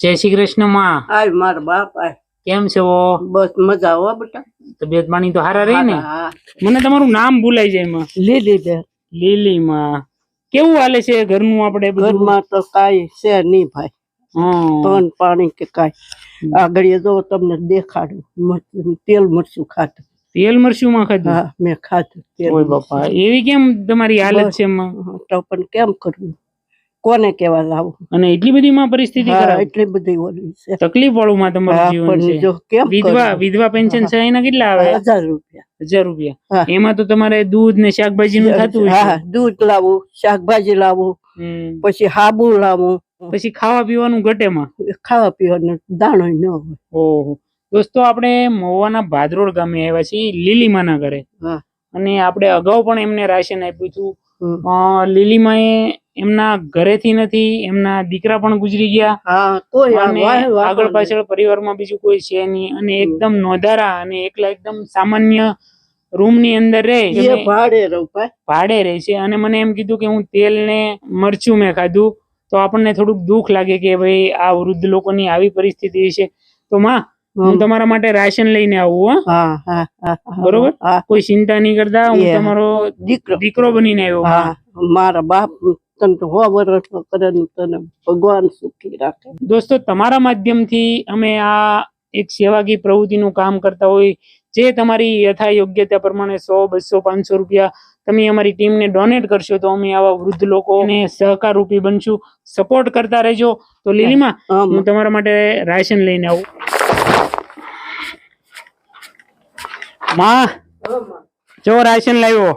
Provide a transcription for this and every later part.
જય શ્રી કૃષ્ણ માં. આય મારા બાપ આય. કેમ છો? બસ મજા હો બેટા. તબિયત પાણી તો હારા રહી ને? હા. મને તમારું નામ ભૂલાઈ જાય માં. લીલી બેન. લીલી માં. કેવું હાલે છે ઘરનું? આપણે ઘરમાં તો કાઈ છે નહીં ભાઈ. પણ પાણી કે કાઈ આગળ જો તમને દેખાડું. તેલ મરચું ખાધું. તેલ મરચું માં ખાધું? હા મેં ખાધું. ઓય બાપા, એવી કેમ તમારી હાલત છે માં? તો પણ કેમ કરવું, કોને કેવા લાવું? અને એટલી બધી માં પરિસ્થિતિ ખરાબ? એટલી બધી ઓલી છે, તકલીફ વાળું માં તમારું જીવન છે. જો કેમ વિધવા પેન્શન છે એના કેટલા આવે? 1000 રૂપિયા. 1000 રૂપિયા. એમાં તો તમારે દૂધ ને શાકભાજી નું થતું હોય? હા, દૂધ લાવું, શાકભાજી લાવું, પછી હાબુ લાવું, પછી ખાવા પીવાનું ઘટે માં? ખાવા પીવાનું દાણો ન હોય. ઓહો. દોસ્તો, આપણે મહુવાના ભાદરોડ ગામે આવ્યા છીએ લીલીમાના ઘરે. અને આપણે અગાઉ પણ એમને રાશન આપ્યું હતું. લીલીમાએ એમના ઘરેથી નથી, એમના દીકરા પણ ગુજરી ગયા. આગળ પાછળ પરિવારમાં બીજું કોઈ છે નહીં, અને એકદમ નોંધારા અને એકલા એકદમ સામાન્ય રૂમ ની અંદર ભાડે રહે છે. અને મને એમ કીધું કે હું તેલ ને મરચું મેં ખાધું તો આપણને થોડુંક દુઃખ લાગે કે ભાઈ આ વૃદ્ધ લોકોની આવી પરિસ્થિતિ છે. તો માં, હું તમારા માટે રાશન લઈને આવું. બરોબર? કોઈ ચિંતા નહીં કરતા, હું તમારો દીકરો બનીને આવ્યો. મારા બાપ ભગવાન સુખી રાખે. દોસ્તો, તમારા માધ્યમથી અમે આ એક સેવાકી પ્રવૃત્તિનું કામ કરતા હોય. જે તમારી યથા યોગ્યતા પ્રમાણે 100, 200, 500 રૂપિયા તમે અમારી ટીમને ડોનેટ કરશો તો અમે આવા વૃદ્ધ લોકોને સહકાર રૂપી બનશું. સપોર્ટ કરતા રહેજો. તો લીલીમાં, હું તમારા માટે રાશન લઈને આવું. માં, જો રાશન લાવ્યો.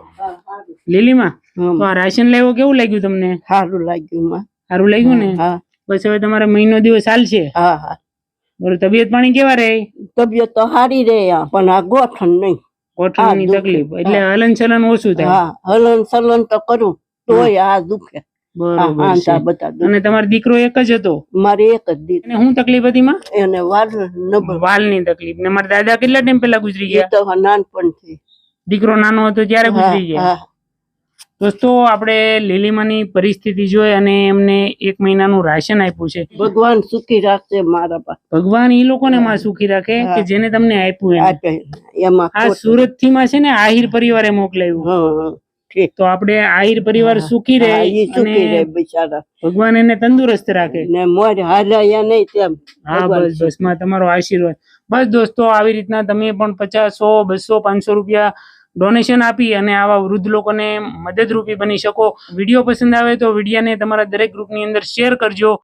લીલીમાં, તો આ રાશન લાવ્યો કેવું લાગ્યું તમને? સારું લાગ્યું. સારું લાગ્યું ને? બસ હવે તમારે મહિનો દિવસ ચાલશે. બરોબર. તબિયત પાણી કેવા રહે? તબિયત તો સારી રહે, પણ આ ગોઠણ નહીં. ગોઠણની તકલીફ એટલે હલન ચલન ઓછું થાય. હલન ચલન તો કરું તોય આ દુખે. અને તમારો દીકરો એક જ હતો? મારે એક જ દીકરો. શું તકલીફ હતી માં? એને વાલની તકલીફ. ને મારા દાદા કેટલા ટાઈમ પહેલા ગુજરી ગયા? તો નાનપણથી. દીકરો નાનો હતો ત્યારે ગુજરી ગયા. દોસ્તો, આપણે લીલીમાની પરિસ્થિતિ જોઈ અને એમને 1 મહિનાનું રાશન આપ્યું છે. ભગવાન સુખી રાખશે મારા બા. ભગવાન ઈ લોકોને માં સુખી રાખે કે જેને તમને આપ્યું. એમાં આ સુરત થી માં છે ને આહિર પરિવારે મોકલાયું. તો આપણે આહિર પરિવાર સુખી રહે અને ભગવાન એને તંદુરસ્ત રાખે. હા, બસ બસ માં તમારો આશીર્વાદ. બસ દોસ્તો, આવી રીતના તમે પણ 50, 100, 200, 500 રૂપિયા ડોનેશન આપી અને આવા વૃદ્ધ લોકોને મદદરૂપી બની શકો. વિડીયો પસંદ આવે તો વિડીયોને તમારા દરેક ગ્રુપની અંદર શેર કરજો.